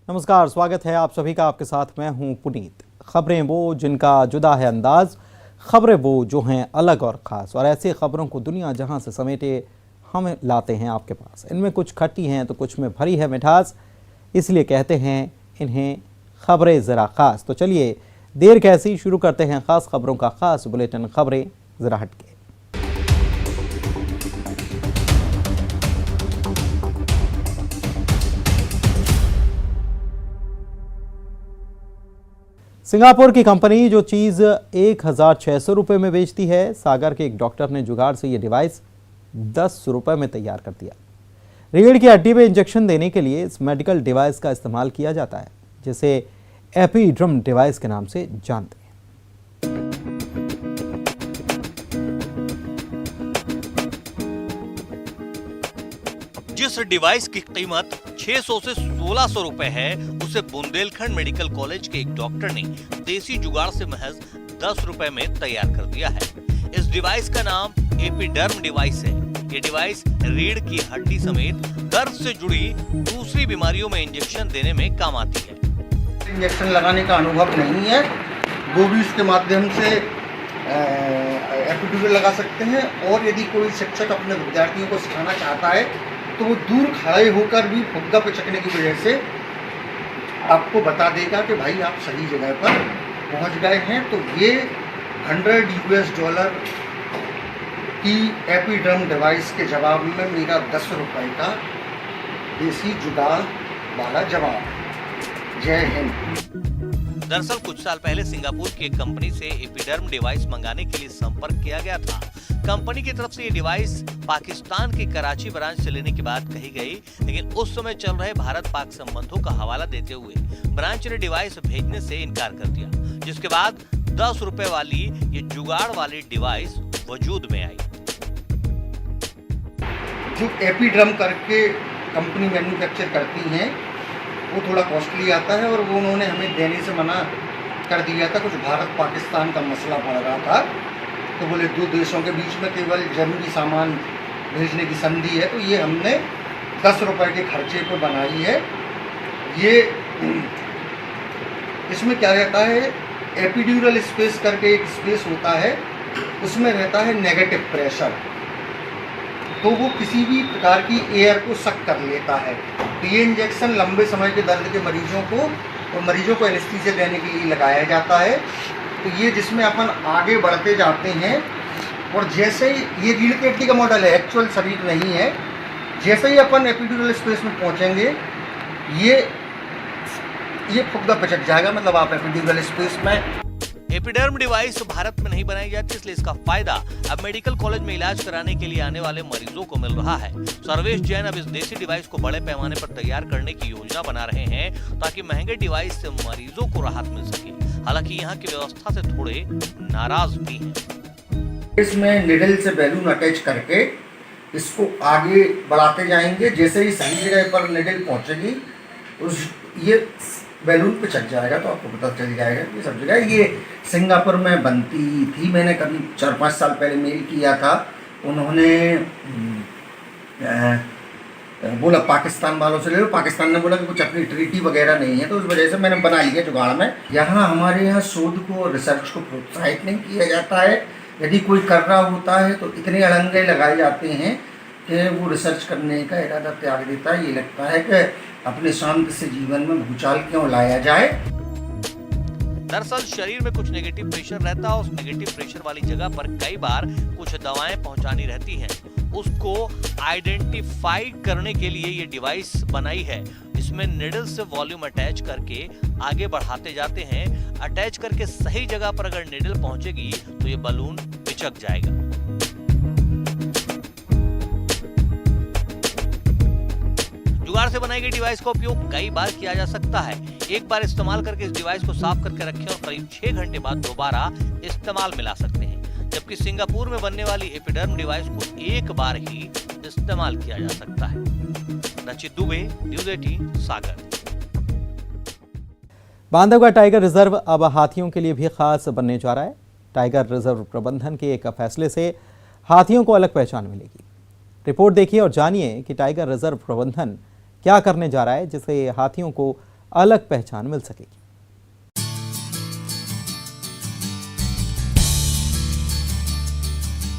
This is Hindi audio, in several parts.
नमस्कार, स्वागत है आप सभी का। आपके साथ मैं हूं पुनीत। खबरें वो जिनका जुदा है अंदाज, खबरें वो जो हैं अलग और ख़ास, और ऐसी खबरों को दुनिया जहां से समेटे हम लाते हैं आपके पास। इनमें कुछ खट्टी हैं तो कुछ में भरी है मिठास, इसलिए कहते हैं इन्हें खबरें ज़रा ख़ास। तो चलिए देर कैसी, शुरू करते हैं ख़ास खबरों का ख़ास बुलेटिन, खबरें ज़रा हटके। सिंगापुर की कंपनी जो चीज़ 1,600 रुपये में बेचती है, सागर के एक डॉक्टर ने जुगाड़ से ये डिवाइस 10 रुपये में तैयार कर दिया। रीढ़ की हड्डी में इंजेक्शन देने के लिए इस मेडिकल डिवाइस का इस्तेमाल किया जाता है, जिसे एपीड्रम डिवाइस के नाम से जानते हैं। जिस डिवाइस की कीमत 600 से 1600 रुपए है, उसे बुंदेलखंड मेडिकल कॉलेज के एक डॉक्टर ने देसी जुगाड़ से महज 10 रुपए में तैयार कर दिया है। इस डिवाइस का नाम एपिडर्म डिवाइस है। ये डिवाइस रीढ़ की हड्डी समेत दर्द से जुड़ी दूसरी बीमारियों में इंजेक्शन देने में काम आती है। इंजेक्शन लगाने का अनुभव नहीं है, वो भी इसके माध्यम से एपिड्यूरल लगा सकते हैं। और यदि कोई शिक्षक अपने विद्यार्थियों को सिखाना चाहता है तो वो दूर खड़े होकर भी फुग्गा पिचकने की वजह से आपको बता देगा कि भाई आप सही जगह पर पहुंच गए हैं। तो ये $100 की एपिड्रम डिवाइस के जवाब में मेरा 10 रुपये का देसी जुगाड़ वाला जवाब। जय हिंद। दरअसल कुछ साल पहले सिंगापुर की एक कंपनी से एपिडर्म डिवाइस मंगाने के लिए संपर्क किया गया था। कंपनी की तरफ से ये डिवाइस पाकिस्तान के कराची ब्रांच से लेने की बात कही गई, लेकिन उस समय चल रहे भारत पाक संबंधों का हवाला देते हुए ब्रांच ने डिवाइस भेजने से इनकार कर दिया, जिसके बाद 10 रुपए वाली ये जुगाड़ वाली डिवाइस वजूद में आई। जो एपिड्रम करके कंपनी मैन्युफैक्चर करती हैं वो थोड़ा कॉस्टली आता है, और वो उन्होंने हमें देने से मना कर दिया था। कुछ भारत पाकिस्तान का मसला पड़ रहा था, तो बोले दो देशों के बीच में केवल जरूरी सामान भेजने की संधि है, तो ये हमने 10 रुपए के खर्चे पर बनाई है। ये इसमें क्या रहता है, एपिड्यूरल स्पेस करके एक स्पेस होता है, उसमें रहता है नेगेटिव प्रेशर, तो वो किसी भी प्रकार की एयर को सक कर लेता है। तो ये इंजेक्शन लंबे समय के दर्द के मरीजों को एनेस्थीसिया देने के लिए लगाया जाता है। तो ये जिसमें अपन आगे बढ़ते जाते हैं, और जैसे ही ये रीढ़ की हड्डी का मॉडल है, एक्चुअल शरीर नहीं है, जैसे ही अपन एपिड्यूरल स्पेस में पहुंचेंगे ये फुग्गा पिचक जाएगा, मतलब आप एपिड्यूरल स्पेस में। एपिडर्म डिवाइस भारत में नहीं बनाई जाती, इसलिए इसका फायदा अब मेडिकल कॉलेज में इलाज कराने के लिए आने वाले मरीजों को मिल रहा है। सर्वेश जैन अब इस देसी डिवाइस को बड़े पैमाने पर तैयार करने की योजना बना रहे हैं, ताकि महंगे डिवाइस से मरीजों को राहत मिल सके। हालांकि यहाँ की व्यवस्था से थोड़े नाराज भी हैं। इसमें निडल से बैलून अटैच करके इसको आगे बढ़ाते जाएंगे। जैसे ही सही जगह पर निडल पहुंचेगी, ये बैलून पे चढ़ जाएगा, तो आपको पता चल जाएगा कि सब जगह। ये सिंगापुर में बनती थी, मैंने कभी 4-5 साल पहले मेल किया था। उन्होंने बोला पाकिस्तान वालों से ले लो, पाकिस्तान ने बोला कि कुछ अपनी ट्रीटी वगैरह नहीं है, तो उस वजह से मैंने बना लिया जुगाड़ में। यहाँ हमारे यहाँ शोध को, रिसर्च को प्रोत्साहित नहीं किया जाता है। यदि कोई कर रहा होता है तो इतने अड़ंगे लगाए जाते हैं कि वो रिसर्च करने का इरादा त्याग देता है। ये लगता है कि अपने शांत से जीवन में भूचाल क्यों लाया जाए। दरअसल शरीर में कुछ नेगेटिव प्रेशर रहता है, उस नेगेटिव प्रेशर वाली जगह पर कई बार कुछ दवाएं पहुंचानी रहती हैं। उसको आइडेंटिफाई करने के लिए ये डिवाइस बनाई है। इसमें निडल से वॉल्यूम अटैच करके आगे बढ़ाते जाते हैं। अटैच करके सही जगह पर अगर निडल पहुंचेगी तो ये बलून पिचक जाएगा। जुगाड़ से बनाई गई डिवाइस का उपयोग कई बार किया जा सकता है। एक बार इस्तेमाल करके इस डिवाइस को साफ करके रखें और करीब 6 घंटे बाद दोबारा इस्तेमाल में ला सकते हैं। जबकि सिंगापुर में बनने वाली एपिडर्म डिवाइस को एक बार ही इस्तेमाल किया जा सकता है। रचित दुबे, न्यूज़ 18, सागर। बांधवगढ़ टाइगर रिजर्व अब हाथियों के लिए भी खास बनने जा रहा है। टाइगर रिजर्व प्रबंधन के एक फैसले से हाथियों को अलग पहचान मिलेगी। रिपोर्ट देखिए और जानिए कि टाइगर रिजर्व प्रबंधन क्या करने जा रहा है, जिससे हाथियों को अलग पहचान मिल सकेगी।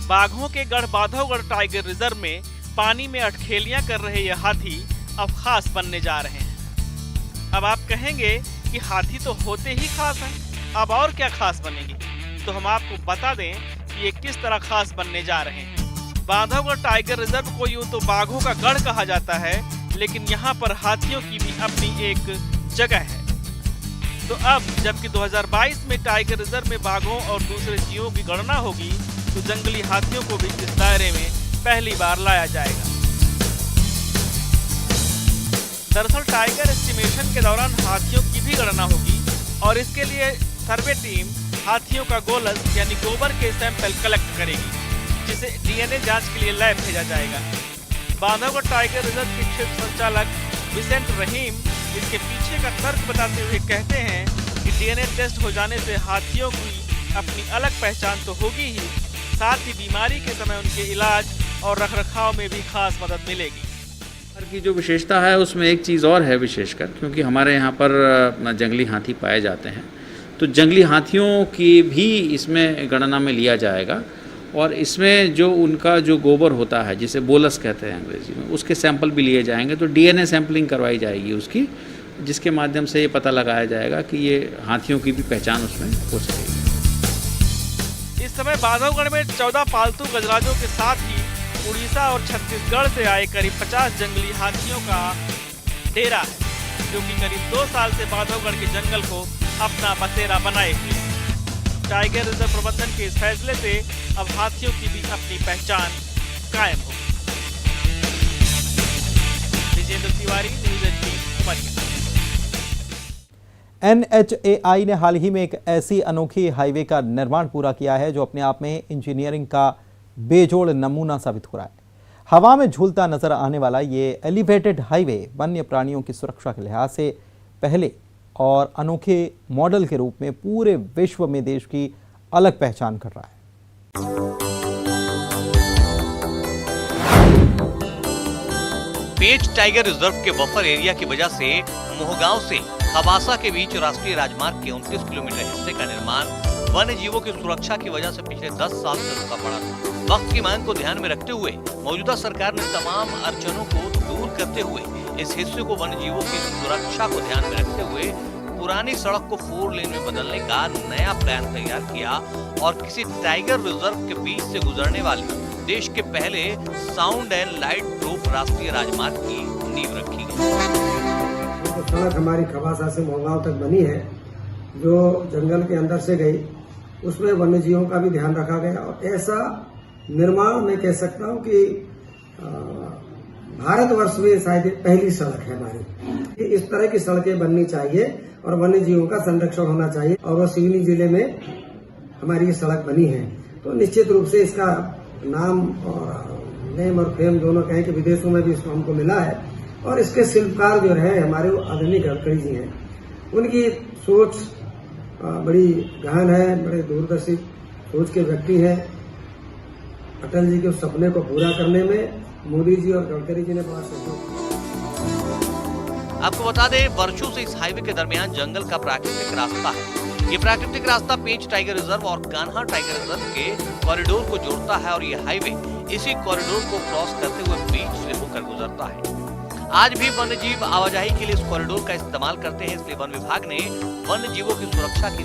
बाघों के गढ़ बांधवगढ़ टाइगर रिजर्व में पानी में अटखेलियां कर रहे ये हाथी अब खास बनने जा रहे हैं। अब आप कहेंगे कि हाथी तो होते ही खास हैं, अब और क्या खास बनेंगे? तो हम आपको बता दें कि ये किस तरह खास बनने जा रहे हैं। बांधवगढ़ टाइगर रिजर्व को यूं तो बाघों का गढ़ कहा जाता है, लेकिन यहाँ पर हाथियों की भी अपनी एक जगह है। तो अब जबकि 2022 में टाइगर रिजर्व में बाघों और दूसरे जीवों की गणना होगी, तो जंगली हाथियों को भी इस दायरे में पहली बार लाया जाएगा। दरअसल टाइगर एस्टिमेशन के दौरान हाथियों की भी गणना होगी और इसके लिए सर्वे टीम हाथियों का गोलस यानी गोबर के सैंपल कलेक्ट करेगी, जिसे डीएनए जांच के लिए लैब भेजा जाएगा। बांधवगढ़ टाइगर रिजर्व के क्षेत्र संचालक विसेंट रहीम इसके पीछे का तर्क बताते हुए कहते हैं कि डीएनए टेस्ट हो जाने से हाथियों की अपनी अलग पहचान तो होगी ही, साथ ही बीमारी के समय उनके इलाज और रखरखाव में भी खास मदद मिलेगी। की जो विशेषता है उसमें एक चीज़ और है विशेषकर, क्योंकि हमारे यहाँ पर जंगली हाथी पाए जाते हैं, तो जंगली हाथियों की भी इसमें गणना में लिया जाएगा और इसमें जो उनका जो गोबर होता है जिसे बोलस कहते हैं अंग्रेजी में, उसके सैंपल भी लिए जाएंगे। तो डीएनए सैंपलिंग करवाई जाएगी उसकी, जिसके माध्यम से ये पता लगाया जाएगा कि ये हाथियों की भी पहचान उसमें हो सकेगी। इस समय बांधवगढ़ में 14 पालतू गजराजों के साथ ही उड़ीसा और छत्तीसगढ़ से आए करीब 50 जंगली हाथियों का डेरा है, जो कि करीब 2 साल से बांधवगढ़ के जंगल को अपना बसेरा बनाए हुए। टाइगर रिजर्व प्रबंधन के इस फैसले से अब हाथियों की भी अपनी पहचान कायम होगी। विजेंद्र तिवारी, न्यूज़ 18, उमरिया। NHAI ने हाल ही में एक ऐसी अनोखी हाईवे का निर्माण पूरा किया है जो अपने आप में इंजीनियरिंग का बेजोड़ नमूना साबित हो रहा है। हवा में झूलता नजर आने वाला ये एलिवेटेड हाईवे वन्य प्राणियों की सुरक्षा के लिहाज से पहले और अनोखे मॉडल के रूप में पूरे विश्व में देश की अलग पहचान कर रहा है। पेंच टाइगर रिजर्व के बफर एरिया की वजह से मोहगांव से खबासा के बीच राष्ट्रीय राजमार्ग के 29 किलोमीटर हिस्से का निर्माण वन्य जीवों की सुरक्षा की वजह से पिछले 10 साल से रुका पड़ा था। वक्त की मांग को ध्यान में रखते हुए मौजूदा सरकार ने तमाम अड़चनों को दूर करते हुए इस हिस्से को वन्य जीवों की सुरक्षा को ध्यान में रखते हुए पुरानी सड़क को 4 लेन में बदलने का नया प्लान तैयार किया और किसी टाइगर रिजर्व के बीच से गुजरने वाली देश के पहले साउंड एंड लाइट प्रूफ राष्ट्रीय राजमार्ग की नींव रखी गई। सड़क हमारी खबासा से मोहगांव तक बनी है, जो जंगल के अंदर से गई, उसमें वन्य जीवों का भी ध्यान रखा गया और ऐसा निर्माण मैं कह सकता हूं कि भारतवर्ष में शायद पहली सड़क है हमारी। इस तरह की सड़कें बननी चाहिए और वन्य जीवों का संरक्षण होना चाहिए और वो सिवनी जिले में हमारी ये सड़क बनी है, तो निश्चित रूप से इसका नाम और नेम और फेम दोनों कहें कि विदेशों में भी इसको हमको मिला है। और इसके शिल्पकार जो है हमारे वो आदरणीय गडकरी जी हैं, उनकी सोच बड़ी गहन है, बड़े दूरदर्शी सोच के व्यक्ति हैं। अटल जी के उस सपने को पूरा करने में मोदी जी और गडकरी जी ने बड़ा सहयोग किया। आपको बता दें, वर्षों से इस हाईवे के दरमियान जंगल का प्राकृतिक रास्ता है। ये प्राकृतिक रास्ता पेंच टाइगर रिजर्व और कान्हा टाइगर रिजर्व के कॉरिडोर को जोड़ता है और ये हाईवे इसी कॉरिडोर को क्रॉस करते हुए बीच से होकर गुजरता है। आज भी वन्य जीव आवाजाही के लिए इस कॉरिडोर का इस्तेमाल करते हैं, इसलिए वन विभाग ने वन्य जीवों की सुरक्षा की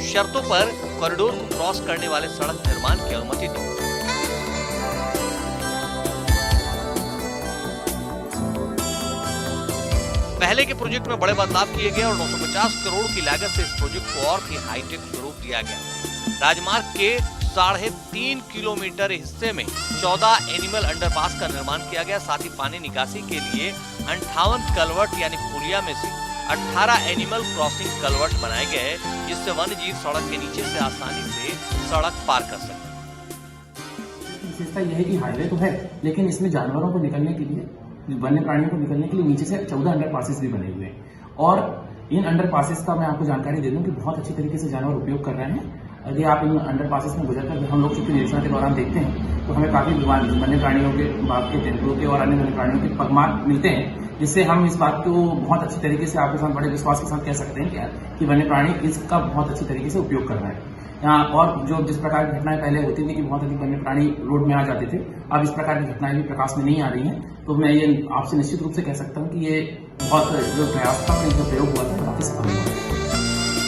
शर्तों पर कॉरिडोर को क्रॉस करने वाले सड़क निर्माण की अनुमति दी। पहले के प्रोजेक्ट में बड़े बदलाव किए गए और 950 करोड़ की लागत से इस प्रोजेक्ट को और भी हाईटेक स्वरूप दिया गया। राजमार्ग के 3.5 किलोमीटर हिस्से में 14 एनिमल अंडरपास का निर्माण किया गया। साथ ही पानी निकासी के लिए 58 कलवर्ट यानी पुलिया में से 18 एनिमल क्रॉसिंग कलवर्ट बनाए गए, जिससे वन्य जीव सड़क के नीचे से आसानी से सड़क पार कर सके। विशेषता यह है कि हाईवे तो है, लेकिन इसमें जानवरों को निकलने के लिए, वन्य प्राणियों को निकलने के लिए नीचे से 14 अंडरपासेस भी बने हुए हैं। और इन अंडरपासेस का मैं आपको जानकारी दे दूं कि बहुत अच्छी तरीके से जानवर उपयोग कर रहे हैं। यदि आप इन अंडरपासेस में गुजरकर हम लोग चूंकि निरीक्षण के दौरान देखते हैं तो हमें काफी वन्य प्राणियों के, बाघ के, तेंदुओं के और अन्य वन्य प्राणियों के पगमार्क मिलते हैं, जिससे हम इस बात को बहुत अच्छी तरीके से आपके साथ बड़े विश्वास के साथ कह सकते हैं कि वन्य प्राणी इसका बहुत अच्छी तरीके से उपयोग कर रहे हैं यहाँ। और जो जिस प्रकार की घटनाएं पहले होती थी कि बहुत अधिक वन्य प्राणी रोड में आ जाते थे, अब इस प्रकार की घटनाएं भी प्रकाश में नहीं आ रही हैं। तो मैं ये आपसे निश्चित रूप से कह सकता हूँ कि ये बहुत जो प्रयास था, जो प्रयोग हुआ था, काफी सफल हुआ।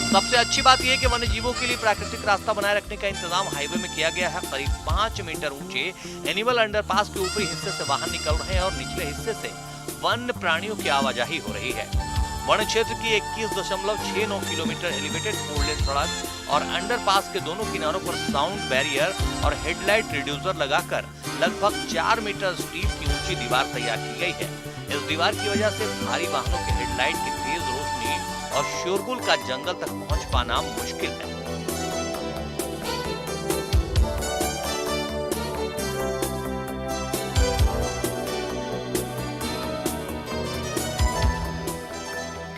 सबसे अच्छी बात यह है कि वन्य जीवों के लिए प्राकृतिक रास्ता बनाए रखने का इंतजाम हाईवे में किया गया है। करीब 5 मीटर ऊंचे एनिमल अंडरपास के ऊपरी हिस्से से वाहन निकल रहे हैं और निचले हिस्से से वन्य प्राणियों की आवाजाही हो रही है। वन क्षेत्र की 21.69 किलोमीटर एलिवेटेड 4 लेन सड़क और अंडरपास के दोनों किनारों पर साउंड बैरियर और हेडलाइट रिड्यूसर लगाकर लगभग 4 मीटर स्टील की ऊंची दीवार तैयार की गई है। इस दीवार की वजह से भारी वाहनों के हेडलाइट की तेज रोशनी और शोरगुल का जंगल तक पहुंच पाना मुश्किल है।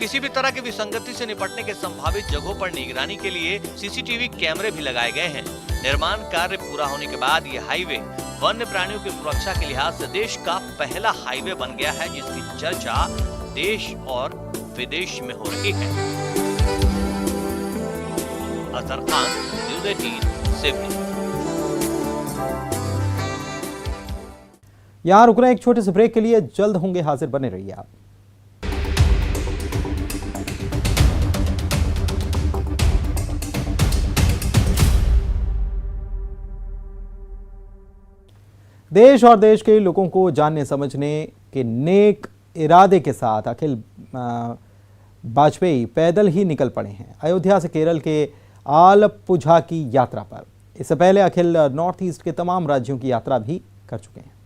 किसी भी तरह की विसंगति से निपटने के संभावित जगहों पर निगरानी के लिए सीसीटीवी कैमरे भी लगाए गए हैं। निर्माण कार्य पूरा होने के बाद ये हाईवे वन्य प्राणियों की सुरक्षा के लिहाज से देश का पहला हाईवे बन गया है, जिसकी चर्चा देश और विदेश में हो रही है। Azhar Khan, news 18, Sydney. यहाँ रुक रहे हैं एक छोटे से ब्रेक के लिए, जल्द होंगे हाजिर, बने रहिए आप। देश और देश के लोगों को जानने समझने के नेक इरादे के साथ अखिल वाजपेयी पैदल ही निकल पड़े हैं अयोध्या से केरल के आलपुझा की यात्रा पर। इससे पहले अखिल नॉर्थ ईस्ट के तमाम राज्यों की यात्रा भी कर चुके हैं।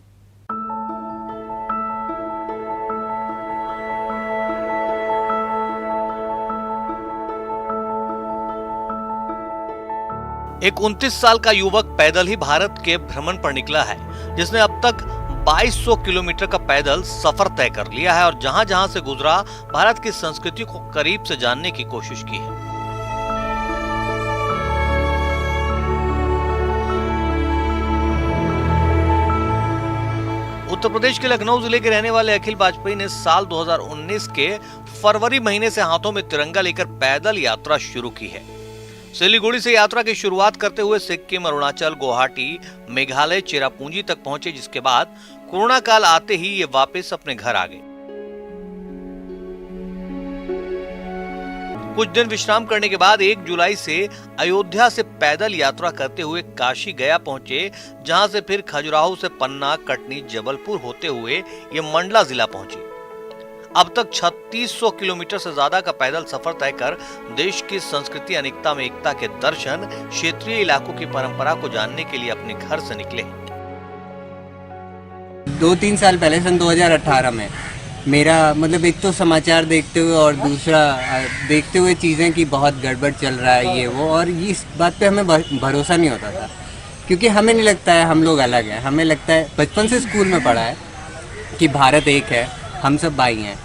एक 29 साल का युवक पैदल ही भारत के भ्रमण पर निकला है, जिसने अब तक 2200 किलोमीटर का पैदल सफर तय कर लिया है और जहां जहां से गुजरा भारत की संस्कृति को करीब से जानने की कोशिश की है। उत्तर प्रदेश के लखनऊ जिले के रहने वाले अखिल वाजपेयी ने साल 2019 के फरवरी महीने से हाथों में तिरंगा लेकर पैदल यात्रा शुरू की है। सिलीगुड़ी से यात्रा की शुरुआत करते हुए सिक्किम, अरुणाचल, गुवाहाटी, मेघालय, चेरापूंजी तक पहुंचे, जिसके बाद कोरोना काल आते ही ये वापस अपने घर आ गए। कुछ दिन विश्राम करने के बाद 1 जुलाई से अयोध्या से पैदल यात्रा करते हुए काशी गया पहुंचे, जहां से फिर खजुराहो से पन्ना, कटनी, जबलपुर होते हुए ये मंडला जिला पहुंचे। अब तक 3600 किलोमीटर से ज्यादा का पैदल सफर तय कर देश की संस्कृति, अनेकता में एकता के दर्शन, क्षेत्रीय इलाकों की परंपरा को जानने के लिए अपने घर से निकले। 2-3 साल पहले सन 2018 में मेरा मतलब एक तो समाचार देखते हुए और दूसरा देखते हुए चीज़ें कि बहुत गड़बड़ चल रहा है ये वो, और इस बात पे हमें भरोसा नहीं होता था, क्योंकि हमें नहीं लगता है हम लोग अलग हैं। हमें लगता है, बचपन से स्कूल में पढ़ा है कि भारत एक है, हम सब भाई हैं।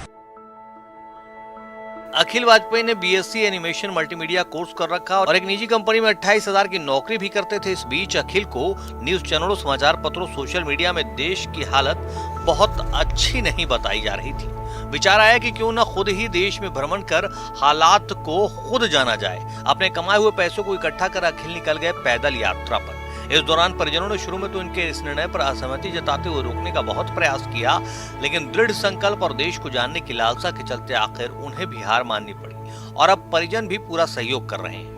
अखिल वाजपेयी ने बीएससी एनिमेशन मल्टीमीडिया कोर्स कर रखा और एक निजी कंपनी में 28,000 की नौकरी भी करते थे। इस बीच अखिल को न्यूज चैनलों, समाचार पत्रों, सोशल मीडिया में देश की हालत बहुत अच्छी नहीं बताई जा रही थी। विचार आया कि क्यों न खुद ही देश में भ्रमण कर हालात को खुद जाना जाए। अपने कमाए हुए पैसों को इकट्ठा कर अखिल निकल गए पैदल यात्रा पर। इस दौरान परिजनों ने शुरू में तो इनके इस निर्णय पर असहमति जताते हुए रोकने का बहुत प्रयास किया, लेकिन दृढ़ संकल्प और देश को जानने की लालसा के चलते आखिर उन्हें भी हार माननी पड़ी और अब परिजन भी पूरा सहयोग कर रहे हैं।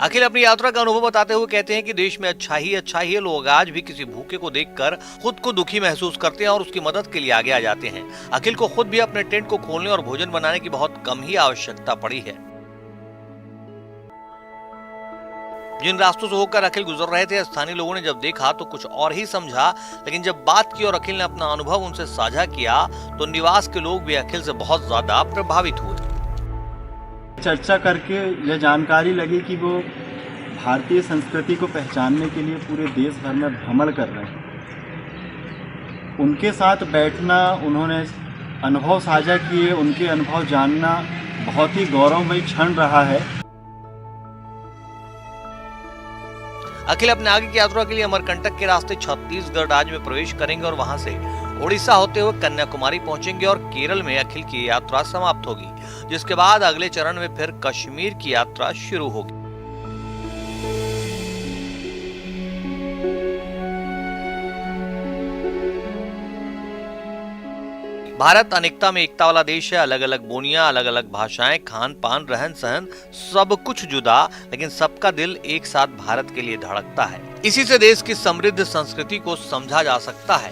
अखिल अपनी यात्रा का अनुभव बताते हुए कहते हैं कि देश में अच्छा ही है। लोग आज भी किसी भूखे को देखकर खुद को दुखी महसूस करते हैं और उसकी मदद के लिए आगे आ जाते हैं। अखिल को खुद भी अपने टेंट को खोलने और भोजन बनाने की बहुत कम ही आवश्यकता पड़ी है। जिन रास्तों से होकर अखिल गुजर रहे थे, स्थानीय लोगों ने जब देखा तो कुछ और ही समझा, लेकिन जब बात की और अखिल ने अपना अनुभव उनसे साझा किया तो निवास के लोग भी अखिल से बहुत ज्यादा प्रभावित हुए। चर्चा करके यह जानकारी लगी कि वो भारतीय संस्कृति को पहचानने के लिए पूरे देश भर में भ्रमण कर रहे हैं। उनके साथ बैठना, उन्होंने अनुभव साझा किए, उनके अनुभव जानना बहुत ही गौरवमयी क्षण रहा है। अखिल अपने आगे की यात्रा के लिए अमरकंटक के रास्ते छत्तीसगढ़ राज्य में प्रवेश करेंगे और वहां से उड़ीसा होते हुए कन्याकुमारी पहुंचेंगे और केरल में अखिल की यात्रा समाप्त होगी, जिसके बाद अगले चरण में फिर कश्मीर की यात्रा शुरू होगी। भारत अनेकता में एकता वाला देश है। अलग अलग बोलियां, अलग अलग भाषाएं, खान पान, रहन सहन, सब कुछ जुदा, लेकिन सबका दिल एक साथ भारत के लिए धड़कता है। इसी से देश की समृद्ध संस्कृति को समझा जा सकता है।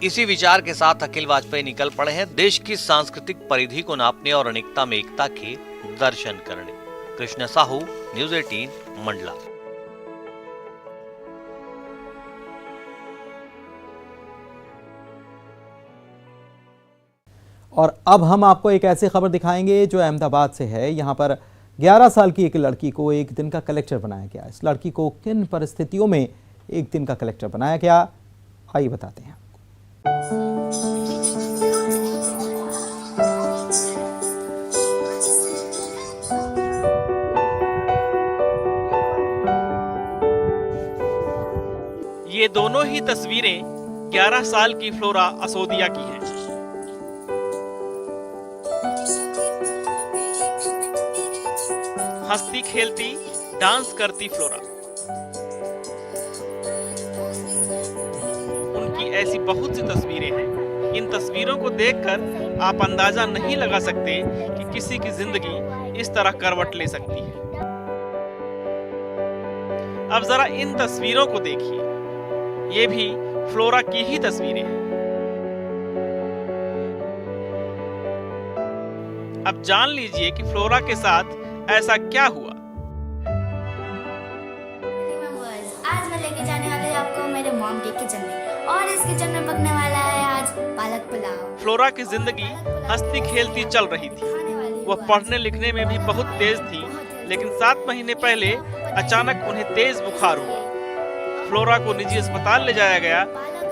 इसी विचार के साथ अखिल वाजपेयी निकल पड़े हैं देश की सांस्कृतिक परिधि को नापने और अनेकता में एकता के दर्शन करने। कृष्ण साहू, न्यूज़ 18, मंडला। और अब हम आपको एक ऐसी खबर दिखाएंगे जो अहमदाबाद से है। यहाँ पर 11 साल की एक लड़की को एक दिन का कलेक्टर बनाया गया। इस लड़की को किन परिस्थितियों में एक दिन का कलेक्टर बनाया गया, आइए बताते हैं। ये दोनों ही तस्वीरें 11 साल की फ्लोरा असोदिया की हैं। हंसती खेलती डांस करती फ्लोरा। उनकी ऐसी बहुत सी तस्वीरें हैं। इन तस्वीरों को देखकर आप अंदाजा नहीं लगा सकते कि किसी की जिंदगी इस तरह करवट ले सकती है। अब जरा इन तस्वीरों को देखिए, ये भी फ्लोरा की ही तस्वीरें हैं। अब जान लीजिए कि फ्लोरा के साथ ऐसा क्या हुआ। आज मैं लेके जाने वाली हूं आपको मेरे मॉम के किचन में, और इस किचन में पकने वाला है आज पालक पुलाव। फ्लोरा की जिंदगी हंसती खेलती चल रही थी। वह पढ़ने लिखने में भी बहुत तेज थी, लेकिन 7 महीने पहले अचानक उन्हें तेज बुखार हुआ। फ्लोरा को निजी अस्पताल ले जाया गया,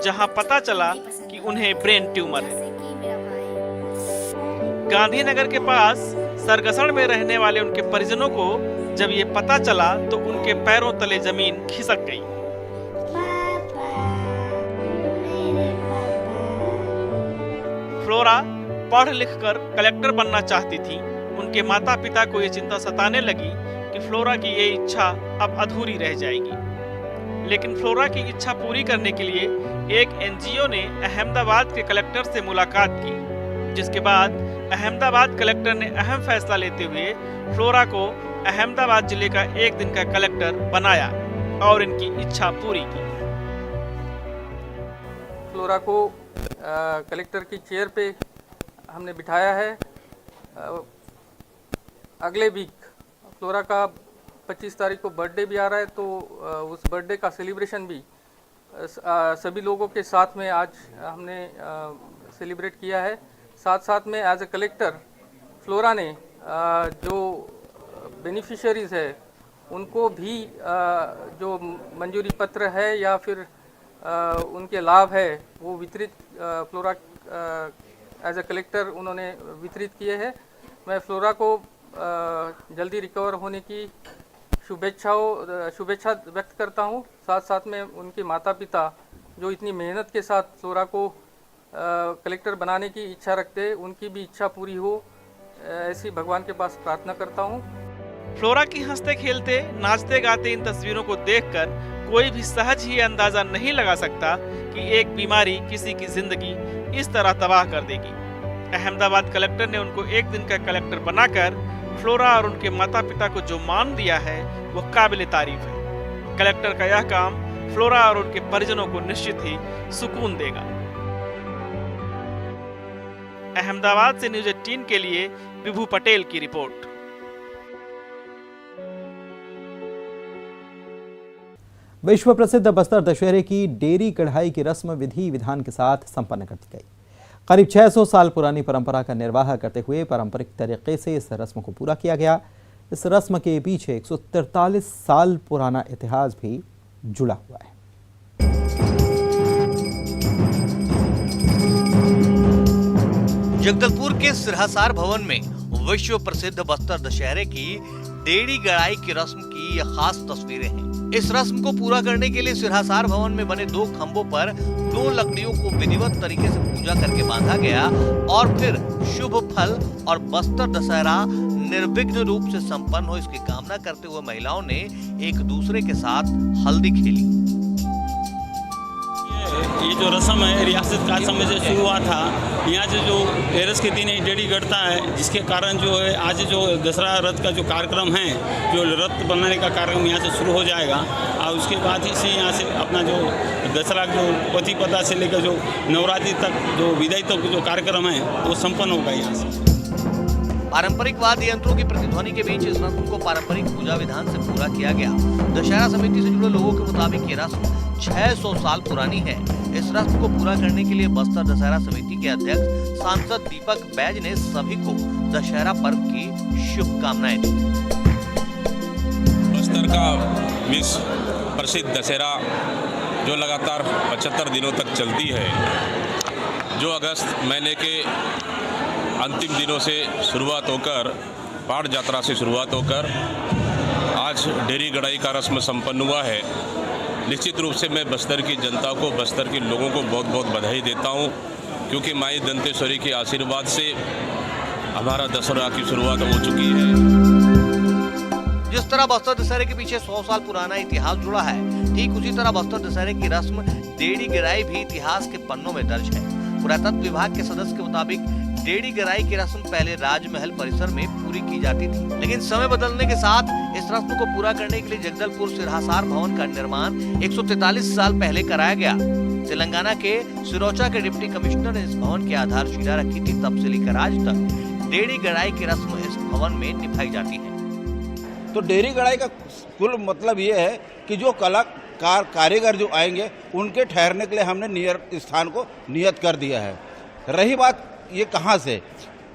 जहां पता चला कि उन्हें ब्रेन ट्यूमर है। गांधीनगर के पास सरगसण में रहने वाले उनके परिजनों को जब ये पता चला तो उनके पैरों तले जमीन खिसक गई। फ्लोरा पढ़ लिखकर कलेक्टर बनना चाहती थी। उनके माता पिता को ये चिंता सताने लगी कि फ्लोरा की ये इच्छा अब अधूरी रह जाएगी। लेकिन फ्लोरा की इच्छा पूरी करने के लिए एक एनजीओ ने अहमदाबाद के कलेक्टर से मुलाकात की, जिसके बाद अहमदाबाद कलेक्टर ने अहम फैसला लेते हुए फ्लोरा को अहमदाबाद जिले का एक दिन का कलेक्टर बनाया और इनकी इच्छा पूरी की। फ्लोरा को कलेक्टर की चेयर पे हमने बिठाया है। अगले वीक फ्लोरा का 25 तारीख को बर्थडे भी आ रहा है, तो उस बर्थडे का सेलिब्रेशन भी सभी लोगों के साथ में आज हमने सेलिब्रेट किया है। साथ साथ में एज ए कलेक्टर फ्लोरा ने जो बेनिफिशियरीज है उनको भी जो मंजूरी पत्र है या फिर उनके लाभ है वो वितरित फ्लोरा एज ए कलेक्टर उन्होंने वितरित किए हैं। मैं फ्लोरा को जल्दी रिकवर होने की शुभेच्छा व्यक्त करता हूं। साथ साथ में उनके माता पिता जो इतनी मेहनत के साथ फ्लोरा को कलेक्टर बनाने की इच्छा रखते, उनकी भी इच्छा पूरी हो, ऐसी भगवान के पास प्रार्थना करता हूं। फ्लोरा की हंसते खेलते नाचते गाते इन तस्वीरों को देखकर कोई भी सहज ही अंदाजा नहीं लगा सकता कि एक बीमारी किसी की जिंदगी इस तरह तबाह कर देगी। अहमदाबाद कलेक्टर ने उनको एक दिन का कलेक्टर बनाकर फ्लोरा और उनके माता पिता को जो मान दिया है वो काबिल तारीफ है। कलेक्टर का यह काम फ्लोरा और उनके परिजनों को निश्चित ही सुकून देगा। अहमदाबाद से न्यूज़ 18 के लिए विभू पटेल की रिपोर्ट। विश्व प्रसिद्ध बस्तर दशहरे की डेरी कढ़ाई की रस्म विधि विधान के साथ संपन्न कर दी गई। करीब 600 साल पुरानी परंपरा का निर्वाह करते हुए पारंपरिक तरीके से इस रस्म को पूरा किया गया। इस रस्म के पीछे 143 साल पुराना इतिहास भी जुड़ा हुआ है। जगदलपुर के सिरहासार भवन में विश्व प्रसिद्ध बस्तर दशहरे की डेरी गड़ाई की रस्म की ये खास तस्वीरें हैं। इस रस्म को पूरा करने के लिए सिरहासार भवन में बने 2 खंभों पर 2 लकड़ियों को विधिवत तरीके से पूजा करके बांधा गया और फिर शुभ फल और बस्तर दशहरा निर्विघ्न रूप से संपन्न हो, इसकी कामना करते हुए महिलाओं ने एक दूसरे के साथ हल्दी खेली। ये जो रस्म है रियासत काल समय से शुरू हुआ था। यहाँ से जो टेरेस के दिन डेढ़ी गढ़ता है, जिसके कारण जो है आज जो दसरा रथ का जो कार्यक्रम है, जो रथ बनाने का कार्यक्रम यहाँ से शुरू हो जाएगा और उसके बाद ही से यहाँ से अपना जो दसरा जो पति पता से लेकर जो नवरात्रि तक जो विदाई तक जो कार्यक्रम है वो संपन्न होगा। यहाँ से पारंपरिक वाद्य यंत्रों की प्रतिध्वनि के बीच इस रस्म को पारंपरिक पूजा विधान से पूरा किया गया। दशहरा समिति से जुड़े लोगों के मुताबिक ये रस्म 600 साल पुरानी है। इस रस्म को पूरा करने के लिए बस्तर दशहरा समिति के अध्यक्ष सांसद दीपक बैज ने सभी को दशहरा पर्व की शुभकामनाएं दी। बस्तर का विश्व प्रसिद्ध दशहरा जो लगातार 75 दिनों तक चलती है, जो अगस्त महीने के अंतिम दिनों से शुरुआत होकर पाठ यात्रा से शुरुआत होकर आज डेरी गड़ाई का रस्म संपन्न हुआ है। निश्चित रूप से मैं बस्तर की जनता को, बस्तर के लोगों को बहुत बहुत बधाई देता हूं, क्योंकि माई दंतेश्वरी के आशीर्वाद से हमारा दशहरा की शुरुआत हो चुकी है। जिस तरह बस्तर दशहरे के पीछे 100 साल पुराना इतिहास जुड़ा है, ठीक उसी तरह बस्तर दशहरे की रस्म डेरी गड़ाई भी इतिहास के पन्नों में दर्ज है। पुरातत्व विभाग के सदस्य के मुताबिक डेरी गड़ाई की रस्म पहले राजमहल परिसर में पूरी की जाती थी, लेकिन समय बदलने के साथ इस रस्म को पूरा करने के लिए जगदलपुर सिरहासार भवन का निर्माण 143 साल पहले कराया गया। तेलंगाना के सिरोचा के डिप्टी कमिश्नर ने इस भवन की आधारशिला रखी थी। तब से लेकर आज तक डेरी गड़ाई की रस्म इस भवन में निभाई जाती है। तो डेरी गड़ाई का कुल मतलब ये है कि जो कलाकार कारीगर जो आएंगे उनके ठहरने के लिए हमने नियत स्थान को नियत कर दिया है। रही बात ये कहाँ से,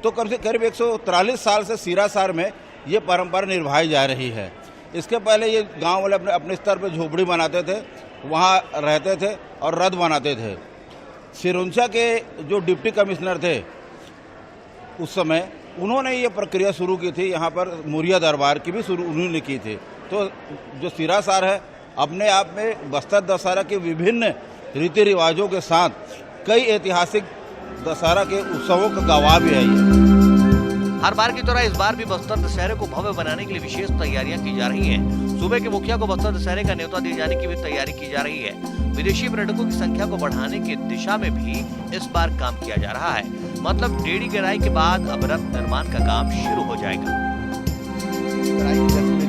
तो कम से करीब 143 साल से सिरहासार में ये परंपरा निभाई जा रही है। इसके पहले ये गांव वाले अपने स्तर पर झोपड़ी बनाते थे, वहाँ रहते थे और रथ बनाते थे। सिरोंचा के जो डिप्टी कमिश्नर थे उस समय, उन्होंने ये प्रक्रिया शुरू की थी। यहाँ पर मुरिया दरबार की भी शुरू उन्होंने की थी। तो जो सिरहासार है अपने आप में बस्तर दशहरा के विभिन्न रीति रिवाजों के साथ कई ऐतिहासिक दशहरा के उत्सवों का गवाह भी है। हर बार की तरह इस बार भी बस्तर दशहरे को भव्य बनाने के लिए विशेष तैयारियां की जा रही हैं। सूबे के मुखिया को बस्तर दशहरे का न्योता दिए जाने की भी तैयारी की जा रही है। विदेशी पर्यटकों की संख्या को बढ़ाने की दिशा में भी इस बार काम किया जा रहा है। मतलब डेरी गड़ाई के बाद अब रथ निर्माण का काम शुरू हो जाएगा।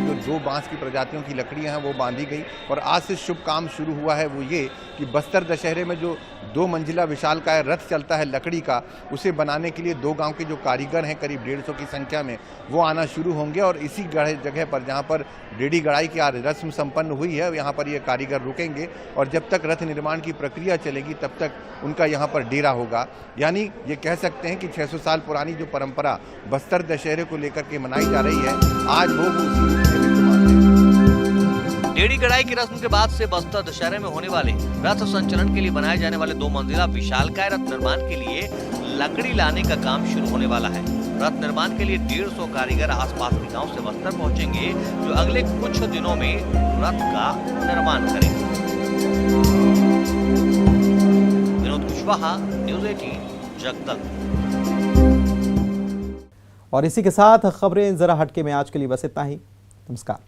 जो 2 बांस की प्रजातियों की लकड़ियां हैं वो बांधी गई और आज से शुभ काम शुरू हुआ है। वो ये कि बस्तर दशहरे में जो 2 मंजिला विशालकाय रथ चलता है लकड़ी का, उसे बनाने के लिए 2 गांव के जो कारीगर हैं करीब 150 की संख्या में, वो आना शुरू होंगे और इसी जगह पर जहां पर डेरी गड़ाई की रस्म संपन्न हुई है यहाँ पर ये कारीगर रुकेंगे और जब तक रथ निर्माण की प्रक्रिया चलेगी तब तक उनका यहाँ पर डेरा होगा। यानी ये कह सकते हैं कि 600 साल पुरानी जो परंपरा बस्तर दशहरे को लेकर के मनाई जा रही है, आज वो उसी डेरी गड़ाई की रस्म के बाद से बस्तर दशहरे में होने वाले रथ संचलन के लिए बनाए जाने वाले 2 मंजिला विशालकाय रथ निर्माण के लिए लकड़ी लाने का काम शुरू होने वाला है। रथ निर्माण के लिए 150 कारीगर आसपास के गांव से बस्तर पहुंचेंगे, जो अगले कुछ दिनों में रथ का निर्माण करेंगे। विनोद कुशवाहा, न्यूज़ 18, जगदलपुर। और इसी के साथ खबरें जरा हटके में आज के लिए बस इतना ही। नमस्कार।